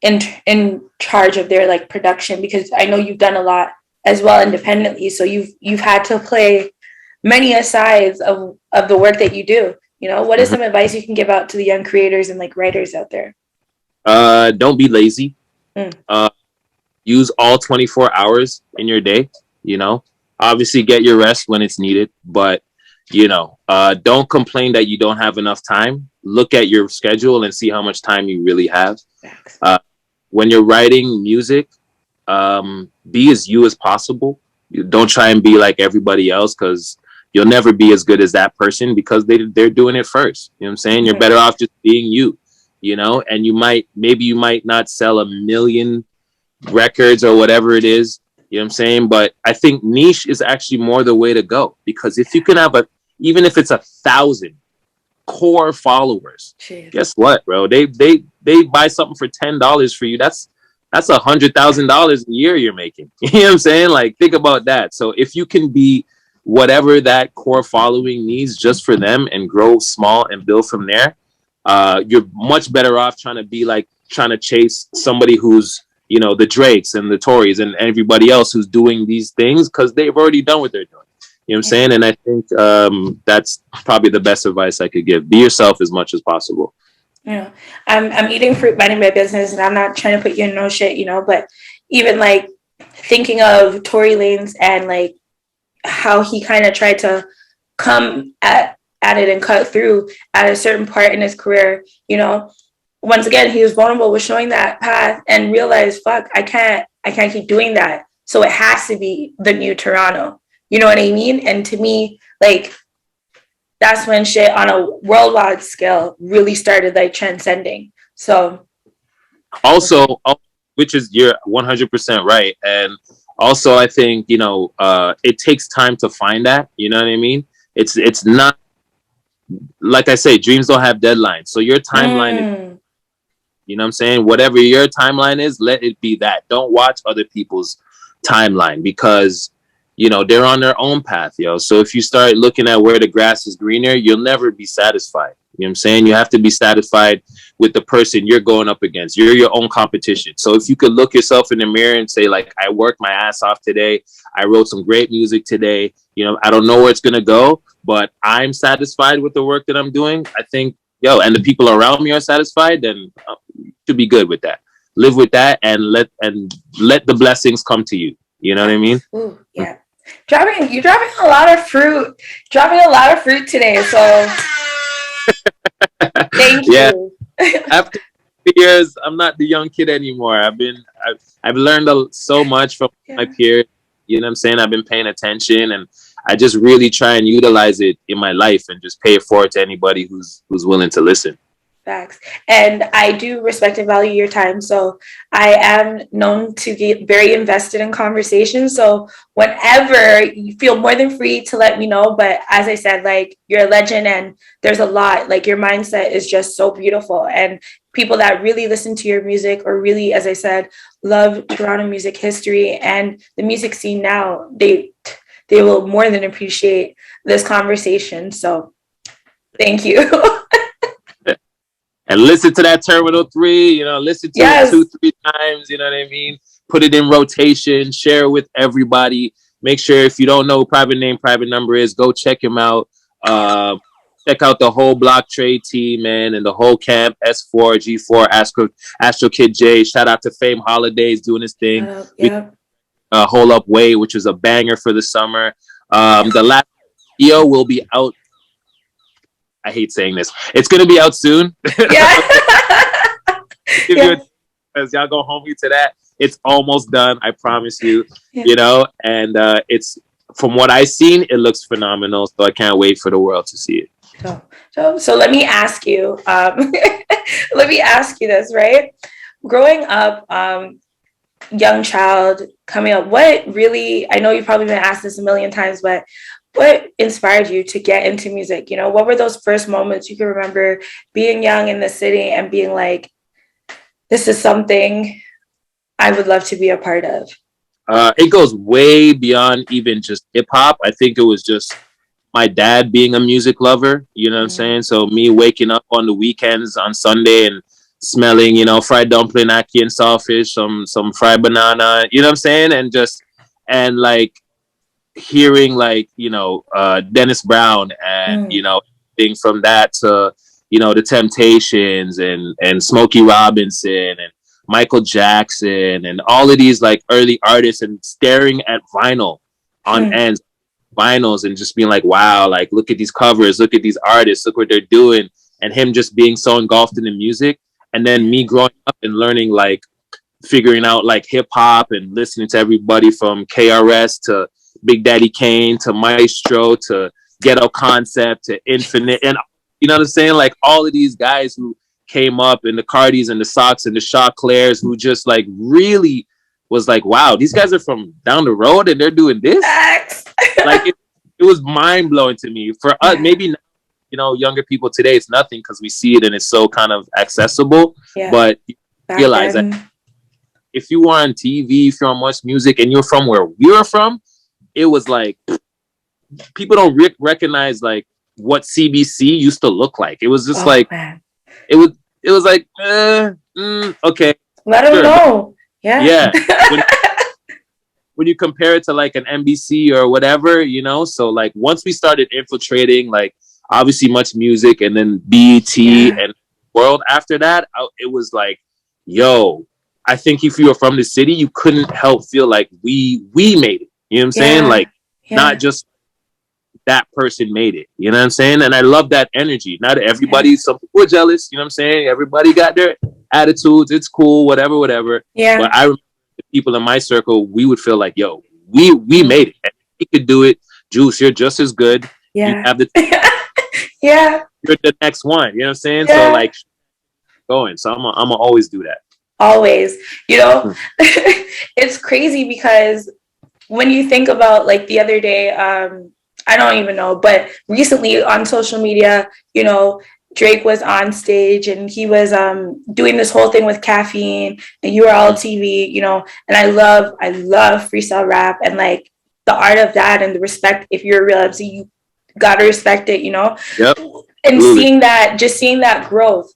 in charge of their like production? Because I know you've done a lot as well independently, so you've had to play many sides of the work that you do. What is some advice you can give out to the young creators and like writers out there? Don't be lazy. Use all 24 hours in your day. Obviously get your rest when it's needed, but don't complain that you don't have enough time. Look at your schedule and see how much time you really have. When you're writing music, be as you as possible. Don't try and be like everybody else, because you'll never be as good as that person, because they're doing it first. You know what I'm saying? You're better off just being you, and you might not sell 1 million records or whatever it is. You know what I'm saying? But I think niche is actually more the way to go, because if you can have even if it's 1,000 core followers. Jeez. Guess what, bro? They buy something for $10 for you. That's $100,000 a year you're making. You know what I'm saying? Like, think about that. So if you can be whatever that core following needs just for them and grow small and build from there, you're much better off trying to chase somebody who's, you know, the Drakes and the Tories and everybody else who's doing these things, because they've already done what they're doing. You know what I'm saying? And I think that's probably the best advice I could give. Be yourself as much as possible. Yeah, I'm eating fruit, minding my business, and I'm not trying to put you in no shit, you know, but even like thinking of Tory Lanez and like how he kind of tried to come at it and cut through at a certain part in his career, you know, once again, he was vulnerable with showing that path and realized, fuck, I can't keep doing that. So it has to be the new Toronto. You know what I mean? And to me, like, that's when shit on a worldwide scale really started like transcending. So also, which is, you're 100% right. And also, I think, you know, it takes time to find that. You know what I mean? It's not, like I say, dreams don't have deadlines. So your timeline is, you know what I'm saying? Whatever your timeline is, let it be that. Don't watch other people's timeline, because, you know, they're on their own path, yo. So if you start looking at where the grass is greener, you'll never be satisfied. You know what I'm saying? You have to be satisfied with the person you're going up against. You're your own competition. So if you could look yourself in the mirror and say, like, I worked my ass off today. I wrote some great music today. You know, I don't know where it's going to go, but I'm satisfied with the work that I'm doing. I think, yo, and the people around me are satisfied, then you should be good with that. Live with that and let the blessings come to you. You know what I mean? Ooh, yeah. You're dropping a lot of fruit. Dropping a lot of fruit today. So thank you. After years, I'm not the young kid anymore. I've learned so much from my peers. You know what I'm saying? I've been paying attention, and I just really try and utilize it in my life and just pay it forward to anybody who's willing to listen. Facts. And I do respect and value your time. So I am known to get very invested in conversations. So whenever you feel more than free to let me know. But as I said, like, you're a legend and there's a lot, like, your mindset is just so beautiful. And people that really listen to your music, or really, as I said, love Toronto music history and the music scene now, they will more than appreciate this conversation. So thank you. And listen to that Terminal 3, you know, listen to it 2-3 times, you know what I mean? Put it in rotation, share it with everybody. Make sure, if you don't know who Private Name, Private Number is, go check him out. Check out the whole Block Trade team, man, and the whole camp, S4, G4, Astro Kid J. Shout out to Fame Holidays doing his thing. Hold Up Way, which is a banger for the summer. The last video will be out. I hate saying this. It's going to be out soon. Yeah. As y'all go home to that. It's almost done. I promise you, you know, and it's, from what I've seen, it looks phenomenal. So I can't wait for the world to see it. So let me ask you, this, right? Growing up, young child coming up, what really, I know you've probably been asked this a million times, but what inspired you to get into music? You know, what were those first moments you can remember being young in the city and being like, this is something I would love to be a part of? It goes way beyond even just hip hop. I think it was just my dad being a music lover. You know what I'm saying? So me waking up on the weekends on Sunday and smelling, you know, fried dumpling, ackee and saltfish, some fried banana, you know what I'm saying? And like hearing, like, you know, Dennis Brown and, you know, thing from that to, you know, the Temptations and Smokey Robinson and Michael Jackson and all of these like early artists, and staring at vinyl on ends, vinyls, and just being like, wow, like, look at these covers, look at these artists, look what they're doing. And him just being so engulfed in the music. And then me growing up and learning, like, figuring out like hip hop and listening to everybody from KRS to Big Daddy Kane to Maestro to Ghetto Concept to Infinite, and you know what I'm saying? Like all of these guys who came up, and the Cardis and the Sox and the Shaw Claires, who just like really was like, wow, these guys are from down the road and they're doing this. Like it was mind blowing to me. For us, maybe now, younger people today, it's nothing because we see it and it's so kind of accessible. Yeah. But you Back realize then. that if you were on TV, if you're on much music and you're from where we were from, it was like people don't recognize like what CBC used to look like. It was just Man. it was like okay. Let them know. Yeah. When you compare it to like an NBC or whatever, so like once we started infiltrating like obviously much music and then BET and World after that, it was like, yo, I think if you were from the city, you couldn't help feel like we made it. You know what I'm saying? Like not just that person made it. You know what I'm saying? And I love that energy. Not everybody, some people were jealous. You know what I'm saying? Everybody got their attitudes. It's cool, whatever. Yeah. But I remember the people in my circle, we would feel like, yo, we made it. And we could do it. Juice, you're just as good. Yeah. You have the Yeah. You're the next one. You know what I'm saying? Yeah. So like going. So I'm gonna always do that. Always. It's crazy because when you think about like the other day, I don't even know, but recently on social media, Drake was on stage and he was doing this whole thing with caffeine and URL TV, and I love freestyle rap and like the art of that and the respect. If you're a real MC, you gotta respect it, Yep. And Absolutely. seeing that growth,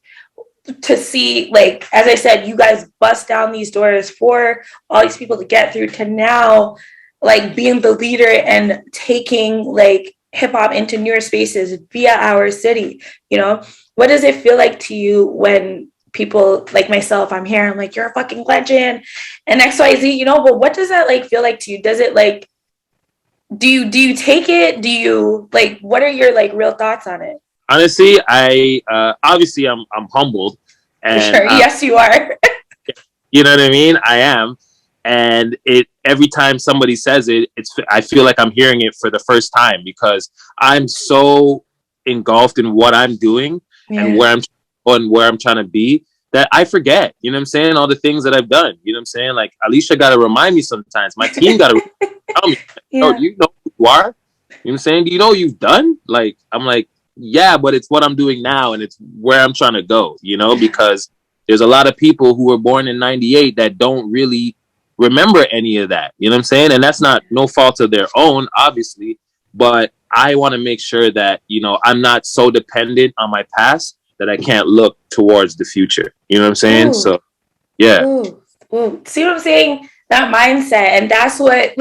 to see, like, as I said, you guys bust down these doors for all these people to get through, to now like being the leader and taking like hip hop into newer spaces via our city. What does it feel like to you when people like myself, I'm here, I'm like, you're a fucking legend and XYZ, but what does that like feel like to you? Does it like, do you take it? Do you like, what are your like real thoughts on it? Honestly, I obviously I'm humbled, and Sure. Yes, you are. you know what I mean. I am, and every time somebody says it, I feel like I'm hearing it for the first time because I'm so engulfed in what I'm doing and where I'm trying to be that I forget. You know what I'm saying? All the things that I've done. You know what I'm saying? Like Alicia got to remind me sometimes. My team got to tell me, "Oh, do you know who you are? You know what I'm saying? Do you know what you've done?" Like I'm like, yeah, but it's what I'm doing now and it's where I'm trying to go, because there's a lot of people who were born in 98 that don't really remember any of that. You know what I'm saying? And that's not no fault of their own, obviously, but I want to make sure that, I'm not so dependent on my past that I can't look towards the future. You know what I'm saying? Ooh. So, yeah. Ooh. See what I'm saying? That mindset. And that's what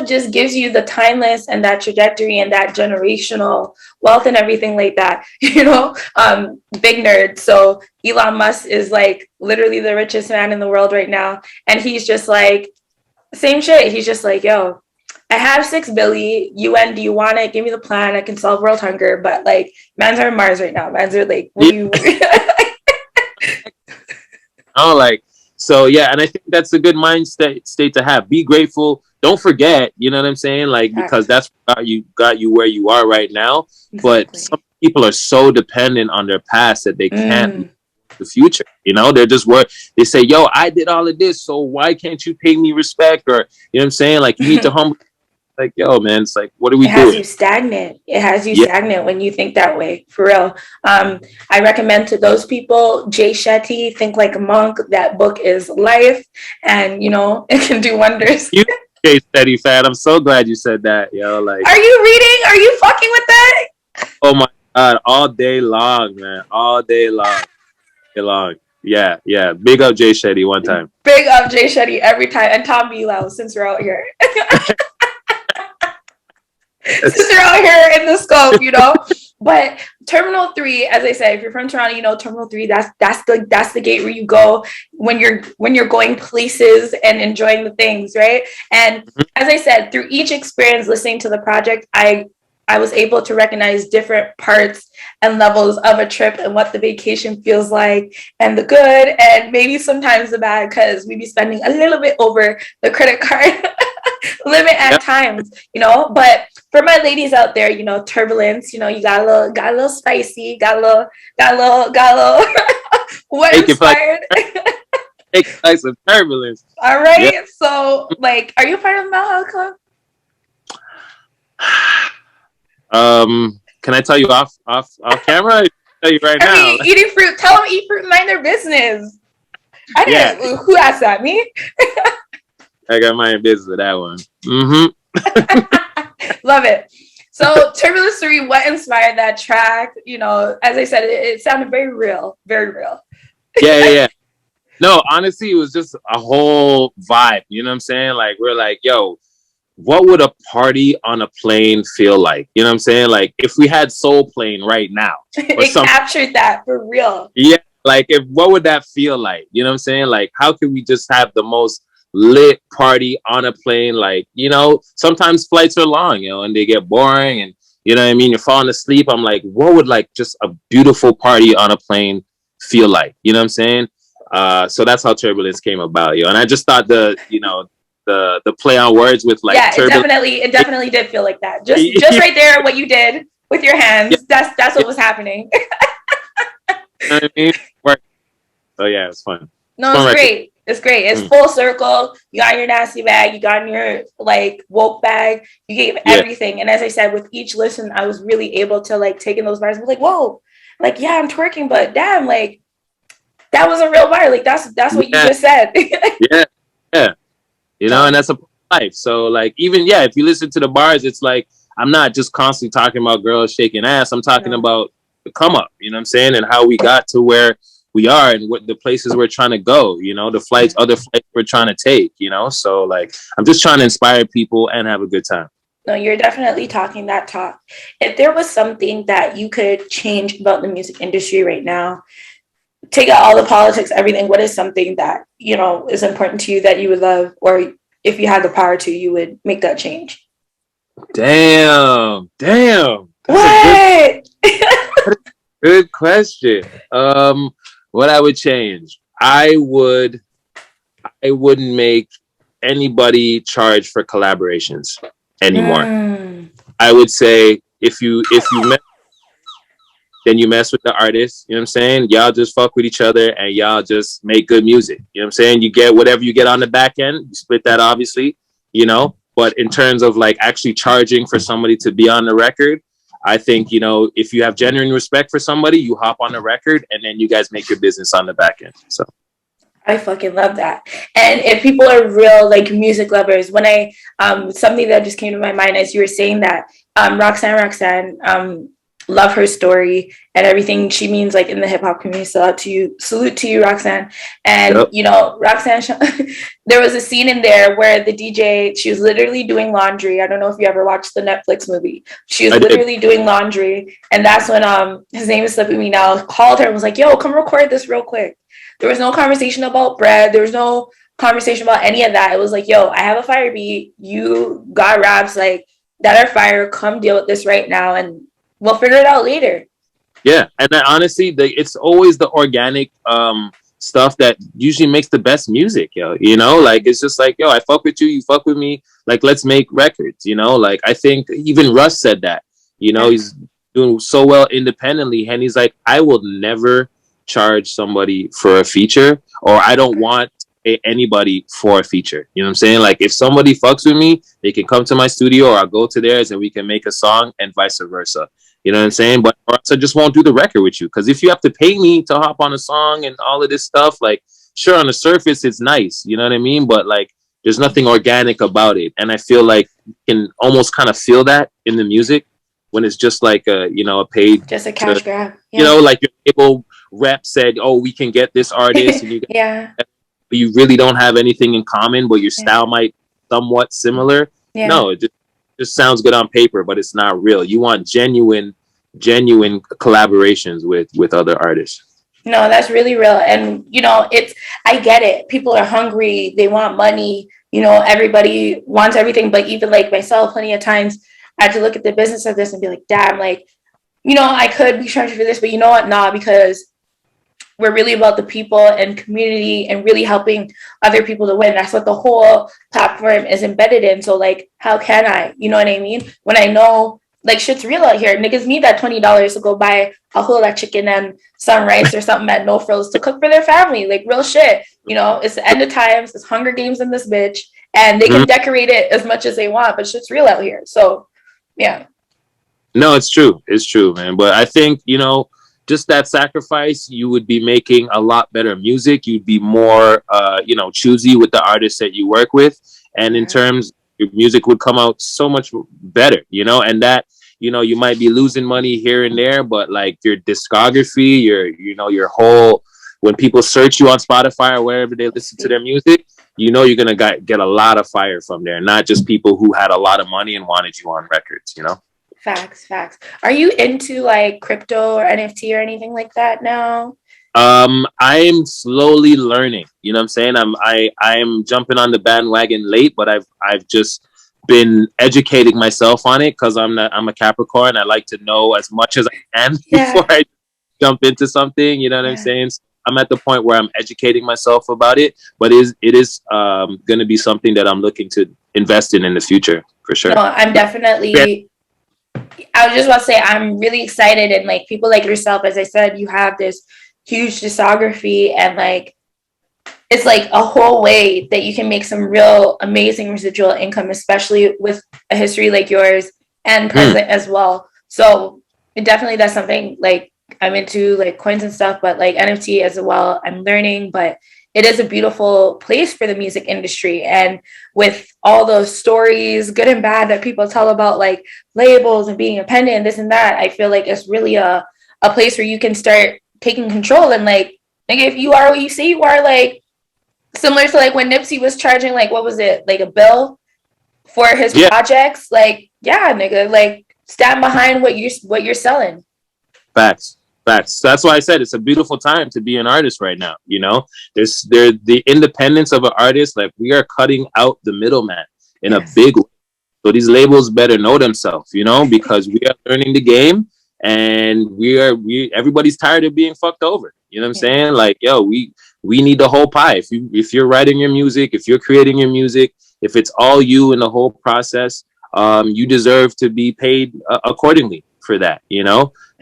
just gives you the timeless and that trajectory and that generational wealth and everything like that, big nerd. So Elon Musk is like literally the richest man in the world right now. And he's just like, same shit. He's just like, yo, I have $6 billion. UN, do you want it? Give me the plan. I can solve world hunger. But like, man's are on Mars right now. Man's are like, what do you? Oh, like, so yeah, and I think that's a good mind state to have. Be grateful. Don't forget, you know what I'm saying? Like, because that's got you where you are right now. Exactly. But some people are so dependent on their past that they can't the future. They're just they say, yo, I did all of this, so why can't you pay me respect? Or you know what I'm saying? Like, you need to humble. Like, yo, man, it's like, what are we doing? It has you stagnant when you think that way, for real. I recommend to those people, Jay Shetty, Think Like a Monk. That book is life, and it can do wonders. You Jay Shetty fan. I'm so glad you said that, yo. Like, are you reading? Are you fucking with that? Oh my God, all day long, man. All day long. Yeah. Big up Jay Shetty one time. Big up Jay Shetty every time. And Tom Bilau, since we're out here. Since they're out here in the scope, But Terminal 3, as I said, if you're from Toronto, Terminal 3, that's the gate where you go when you're going places and enjoying the things, right? And as I said, through each experience listening to the project, I was able to recognize different parts and levels of a trip and what the vacation feels like, and the good and maybe sometimes the bad, because we be spending a little bit over the credit card limit at times, But for my ladies out there, turbulence, you got a little spicy, got a little what inspired? Take some turbulence. All right. Yep. So, like, are you part of the Mount Club? Can I tell you off camera? I can tell you right now. I mean, eating fruit. Tell them eat fruit and mind their business. I didn't. Yeah. Who asked that? Me? I got my business with that one. Mm-hmm. Love it. So Turbulence 3, what inspired that track? You know, as I said, it sounded very real, very real. Yeah. No, honestly, it was just a whole vibe. You know what I'm saying? Like, we're like, yo, what would a party on a plane feel like? You know what I'm saying? Like, if we had Soul Plane right now. It captured that for real. Yeah. Like, what would that feel like? You know what I'm saying? Like, how can we just have the most lit party on a plane? Like, you know, sometimes flights are long, you know, and they get boring, and you know what I mean, you're falling asleep. I'm like, what would like just a beautiful party on a plane feel like? You know what I'm saying? So that's how Turbulence came about, yo. And I just thought the play on words with like, yeah, it definitely did feel like that. Just right there, what you did with your hands. Yeah. That's what was happening. You know what I mean? So yeah, it's fun. No, it's great. It's great. It's full circle. You got your nasty bag. You got your like woke bag. You gave everything. And as I said, with each listen, I was really able to like take in those bars and be like, whoa, like, yeah, I'm twerking, but damn, like that was a real bar. Like that's what you just said. Yeah. You know, and that's a life. So like, even, if you listen to the bars, it's like, I'm not just constantly talking about girls shaking ass. I'm talking about the come up, you know what I'm saying? And how we got to where we are and what the places we're trying to go, you know, other flights we're trying to take, you know? So like, I'm just trying to inspire people and have a good time. No, you're definitely talking that talk. If there was something that you could change about the music industry right now, take out all the politics, everything, what is something that, you know, is important to you that you would love, or if you had the power to, you would make that change? Damn. What? Good question. What I would change? I wouldn't make anybody charge for collaborations anymore. I would say if you mess, then you mess with the artist. You know what I'm saying? Y'all just fuck with each other and y'all just make good music. You know what I'm saying? You get whatever you get on the back end. You split that, obviously, you know. But in terms of like actually charging for somebody to be on the record, I think, you know, if you have genuine respect for somebody, you hop on the record and then you guys make your business on the back end. So I fucking love that. And if people are real like music lovers, when I something that just came to my mind as you were saying that, Roxanne, love her story and everything she means like in the hip hop community. Salute to you, Roxanne. And you know, Roxanne, there was a scene in there where the DJ, she was literally doing laundry. I don't know if you ever watched the Netflix movie. She was literally doing laundry, and that's when his name is slipping me now, called her and was like, yo, come record this real quick. There was no conversation about bread. There was no conversation about any of that. It was like, yo, I have a fire beat. You got raps like that are fire. Come deal with this right now, and we'll figure it out later. Yeah, and then, honestly, it's always the organic stuff that usually makes the best music, yo. You know, like, it's just like, yo, I fuck with you, you fuck with me. Like, let's make records, you know? Like, I think even Russ said that, you know, he's doing so well independently. And he's like, I will never charge somebody for a feature, or I don't want anybody for a feature. You know what I'm saying? Like, if somebody fucks with me, they can come to my studio or I'll go to theirs and we can make a song, and vice versa. You know what I'm saying? But or else I just won't do the record with you. Because if you have to pay me to hop on a song and all of this stuff, like, sure, on the surface, it's nice. You know what I mean? But, like, there's nothing organic about it. And I feel like you can almost kind of feel that in the music when it's just like a paid. Just a cash grab. Yeah. You know, like your label rep said, oh, we can get this artist. And you really don't have anything in common, but your style might somewhat similar. Yeah. No, it just sounds good on paper, but it's not real. You want genuine collaborations with other artists. No, that's really real. And, you know, I get it. People are hungry. They want money. You know, everybody wants everything. But even like myself, plenty of times I had to look at the business of this and be like, damn, like, you know, I could be charging for this, but you know what? Nah, because we're really about the people and community and really helping other people to win. That's what the whole platform is embedded in. So, like, how can I? You know what I mean? When I know, like, shit's real out here. Niggas need that $20 to go buy a whole lot of chicken and some rice or something at No Frills to cook for their family. Like, real shit. You know, it's the end of times. It's Hunger Games in this bitch. And they can decorate it as much as they want, but shit's real out here. So, yeah. No, it's true. It's true, man. But I think, just that sacrifice, you would be making a lot better music. You'd be more, choosy with the artists that you work with. And in Yeah. terms, your music would come out so much better, and that, you might be losing money here and there, but like your discography, your whole, when people search you on Spotify or wherever they listen to their music, you're going to get a lot of fire from there, not just people who had a lot of money and wanted you on records. Facts, facts. Are you into like crypto or NFT or anything like that now? I'm slowly learning. You know what I'm saying? I'm jumping on the bandwagon late, but I've just been educating myself on it because I'm a Capricorn. I like to know as much as I can before I jump into something. You know what I'm saying? So I'm at the point where I'm educating myself about it, but it is going to be something that I'm looking to invest in the future for sure. No, I'm definitely. I was just about to say I'm really excited, and like people like yourself, as I said, you have this huge discography, and like it's like a whole way that you can make some real amazing residual income, especially with a history like yours and present as well. So definitely that's something like I'm into, like coins and stuff, but like NFT as well. I'm learning, but it is a beautiful place for the music industry. And with all those stories, good and bad, that people tell about like labels and being independent and this and that, I feel like it's really a place where you can start taking control. And like if you are what you say you are, like similar to like when Nipsey was charging, like, what was it, like a bill for his projects? Like, yeah, nigga, like stand behind what you're selling. Facts. So that's why I said it's a beautiful time to be an artist right now. There's the independence of an artist. Like, we are cutting out the middleman in a big way. So these labels better know themselves, because we are learning the game, and everybody's tired of being fucked over. You know what I'm saying? Like, yo, we need the whole pie. If you're writing your music, if you're creating your music, if it's all you in the whole process, you deserve to be paid accordingly for that,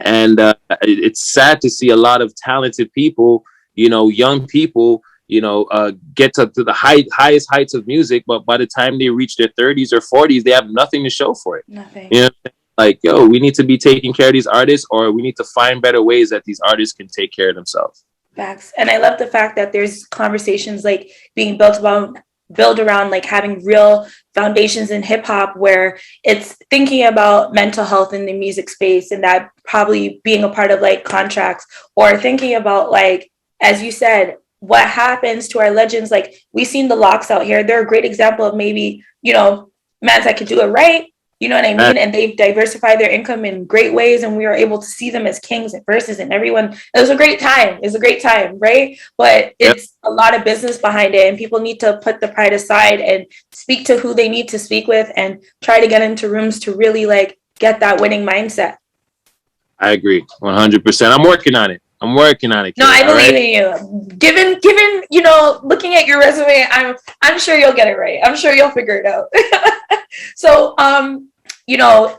and it's sad to see a lot of talented people, young people, get to the highest heights of music, but by the time they reach their 30s or 40s, they have nothing to show for it. Nothing. Like, yo, we need to be taking care of these artists, or we need to find better ways that these artists can take care of themselves. Facts. And I love the fact that there's conversations like being built around like having real foundations in hip hop, where it's thinking about mental health in the music space, and that probably being a part of like contracts, or thinking about, like, as you said, what happens to our legends. Like, we've seen the Locks out here. They're a great example of maybe, mans that could do it right. You know what I mean? And they've diversified their income in great ways, and we were able to see them as kings and verses, and everyone. It was a great time. It's a great time, right? But it's a lot of business behind it, and people need to put the pride aside and speak to who they need to speak with, and try to get into rooms to really like get that winning mindset. I agree 100%. I'm working on it. No, I believe in you. Given, looking at your resume, I'm sure you'll get it right. I'm sure you'll figure it out. So,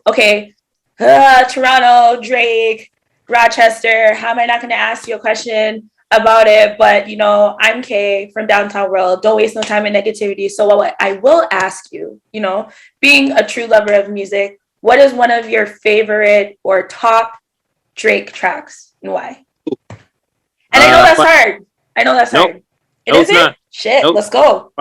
okay, Toronto, Drake, Rochester. How am I not going to ask you a question about it? But, I'm Kay from Downtown World. Don't waste no time in negativity. So what I will ask you, being a true lover of music, what is one of your favorite or top Drake tracks, and why? And I know that's hard. Hard. It's not. Shit, let's go.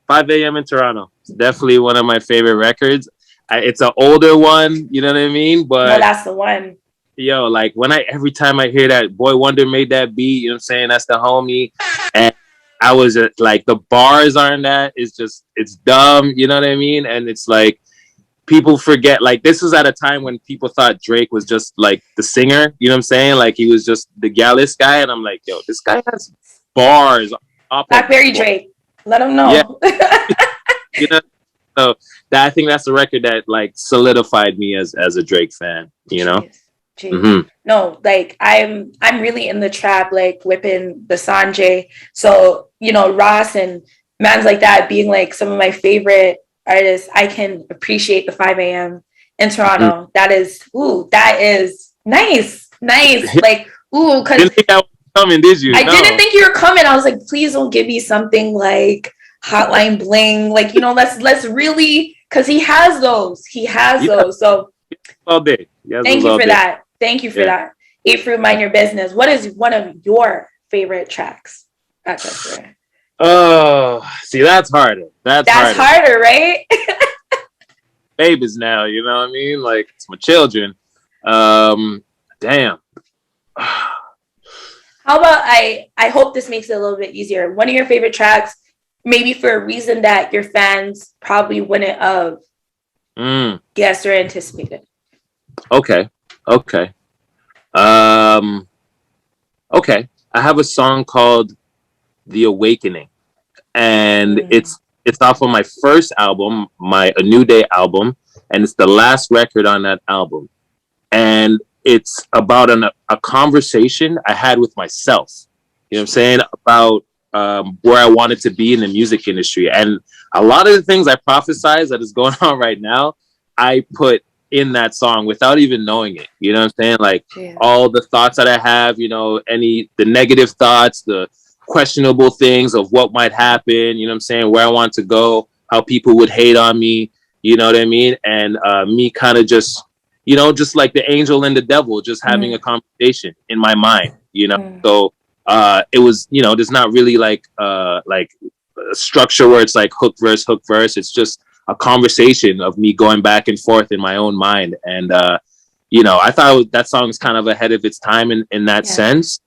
5 a.m. in Toronto. It's definitely one of my favorite records. It's an older one, you know what I mean? But no, that's the one. Yo, like every time I hear that Boy Wonder made that beat, you know what I'm saying? That's the homie. And I was like, the bars on that is just, it's dumb, you know what I mean? And it's like, people forget, like, this was at a time when people thought Drake was just like the singer, you know what I'm saying? Like, he was just the Gallus guy. And I'm like, yo, this guy has bars. Blackberry Drake. Let him know. Yeah. So I think that's the record that like solidified me as a Drake fan, Jeez. Mm-hmm. No, like I'm really in the trap, like whipping the Sanjay. So, Ross and mans like that being like some of my favorite artists, I can appreciate the 5 a.m. in Toronto. Mm-hmm. That is nice. Like, cause didn't think I was coming, did you? I didn't think you were coming. I was like, please don't give me something like Hotline Bling. Like, let's really, cause he has those. So all day. Yes, Thank you all for day. that. Thank you for that. Eat Fruit, Mind Your Business. What is one of your favorite tracks? Rochester? Oh, see, that's harder. That's harder, right? Babies now, you know what I mean? Like, it's my children. Damn. How about I hope this makes it a little bit easier. One of your favorite tracks, maybe for a reason that your fans probably wouldn't have guessed or anticipated. Okay. Okay. Okay. I have a song called The Awakening. And it's off of my first album, my A New Day album, and it's the last record on that album. And it's about a conversation I had with myself, you know what I'm saying, about where I wanted to be in the music industry. And a lot of the things I prophesize that is going on right now, I put in that song without even knowing it. You know what I'm saying? Like all the thoughts that I have, you know, the negative thoughts, the questionable things of what might happen, you know what I'm saying, where I want to go, how people would hate on me, you know what I mean? And me kind of just, you know, just like the angel and the devil, just having a conversation in my mind, you know? So it was, you know, there's not really like a structure where it's like hook verse. It's just a conversation of me going back and forth in my own mind. And, you know, I thought that song is kind of ahead of its time in that sense,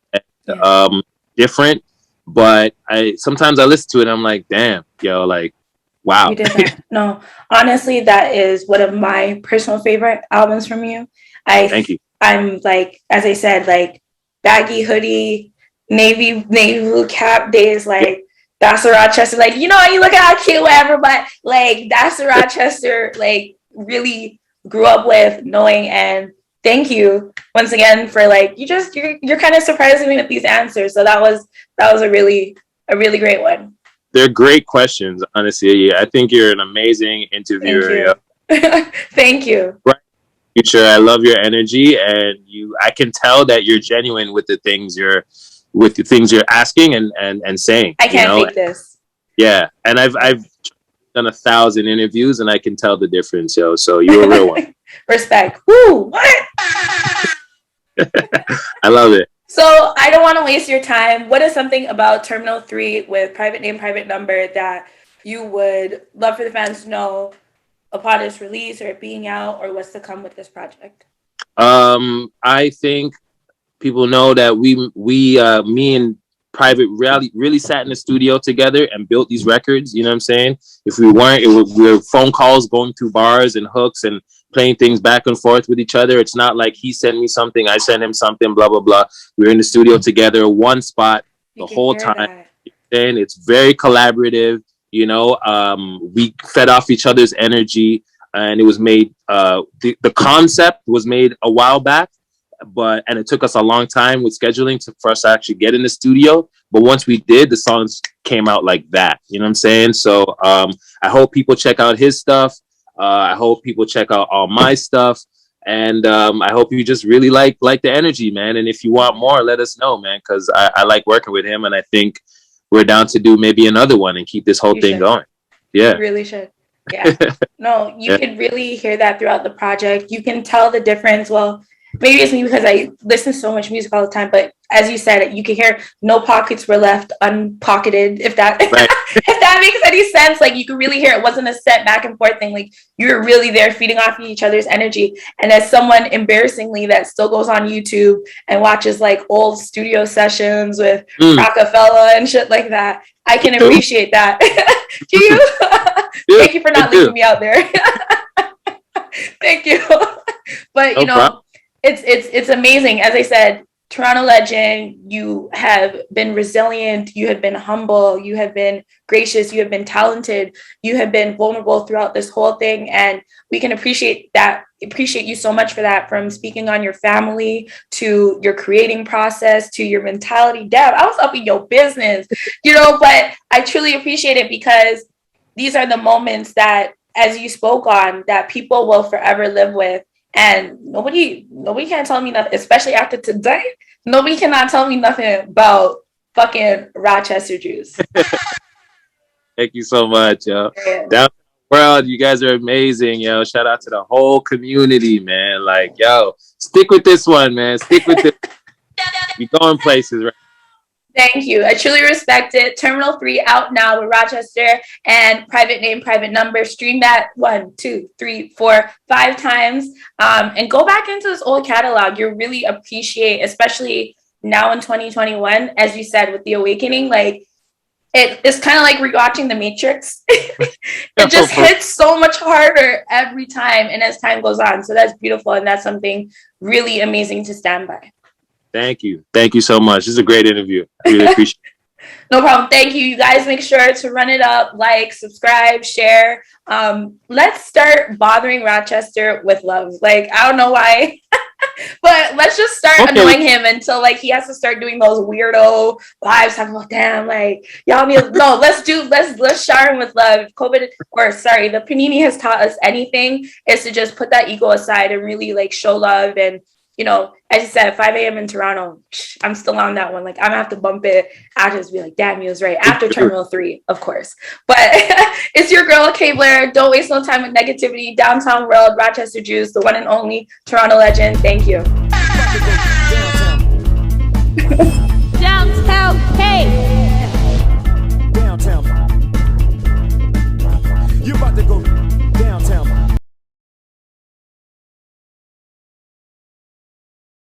different. But sometimes I listen to it and I'm like, damn, yo, like, wow. You did that. No, honestly, that is one of my personal favorite albums from you. Thank you. I'm like, as I said, like baggy hoodie, navy blue cap days, like that's a Rochester. Like, you know, you look at how cute, whatever, but like that's a Rochester. Like, really grew up with knowing. And thank you once again for like you're kind of surprising me with these answers. So that was a really great one. They're great questions, honestly. I think you're an amazing interviewer. Thank you. Right. Future, I love your energy, and I can tell that you're genuine with the things you're asking and saying. I can't fake this. Yeah, and I've done 1,000 interviews, and I can tell the difference, yo. So you're a real one. Respect. Woo! What? I love it. So I don't want to waste your time. What is something about Terminal 3 with private name, private number that you would love for the fans to know upon its release or it being out, or what's to come with this project? I think people know that me and Private really sat in the studio together and built these records. You know what I'm saying? If we weren't, we were phone calls going through bars and hooks and playing things back and forth with each other. It's not like he sent me something, I sent him something, blah, blah, blah. We were in the studio together, one spot the whole time. And it's very collaborative. You know, we fed off each other's energy, and it was made, the concept was made a while back, and it took us a long time with scheduling for us to actually get in the studio. But once we did, the songs came out like that. You know what I'm saying? So I hope people check out his stuff. I hope people check out all my stuff. And I hope you just really like the energy, man. And if you want more, let us know, man, because I like working with him. And I think we're down to do maybe another one and keep this whole thing going. Yeah. You really should. Yeah. No, you can really hear that throughout the project. You can tell the difference. Well, maybe it's me because I listen to so much music all the time, but as you said, you can hear no pockets were left unpocketed, if that if that makes any sense. Like, you can really hear it wasn't a set back and forth thing. Like, you're really there feeding off each other's energy. And as someone embarrassingly that still goes on YouTube and watches like old studio sessions with Rockefeller and shit like that, I can appreciate that. Do you? Thank you for not leaving me out there. Thank you. But you know, it's amazing. As I said, Toronto legend, you have been resilient, you have been humble, you have been gracious, you have been talented, you have been vulnerable throughout this whole thing. And we can appreciate you so much for that, from speaking on your family to your creating process to your mentality. Damn, I was up in your business, you know, but I truly appreciate it because these are the moments that, as you spoke on, that people will forever live with. And nobody can tell me nothing, especially after today. Nobody cannot tell me nothing about fucking Rochester juice. Thank you so much, yo. Yeah. World, you guys are amazing, yo. Shout out to the whole community, man. Like, yo, stick with this one, man. Stick with this. Be going places, right? Thank you. I truly respect it. Terminal 3 out now with Rochester and Private Name, Private Number. Stream that 1, 2, 3, 4, 5 times. And go back into this old catalog. You'll really appreciate, especially now in 2021, as you said, with The Awakening, like it's kind of like rewatching The Matrix. It just hits so much harder every time and as time goes on. So that's beautiful. And that's something really amazing to stand by. Thank you. Thank you so much. This is a great interview. I really appreciate it. No problem. Thank you. You guys make sure to run it up, like, subscribe, share. Let's start bothering Rochester with love. Like, I don't know why, but let's just start annoying him until like he has to start doing those weirdo lives talking about, damn, like y'all need let's shower him with love. The Panini has taught us anything is to just put that ego aside and really like show love. And you know, as you said, 5 a.m. in Toronto, I'm still on that one. Like, I'm going to have to bump it after to be like, damn, he was right. After Terminal 3, of course. But it's your girl, Kay Blair. Don't waste no time with negativity. Downtown World, Rochester Jews, the one and only Toronto legend. Thank you. Downtown K. Downtown. You about to go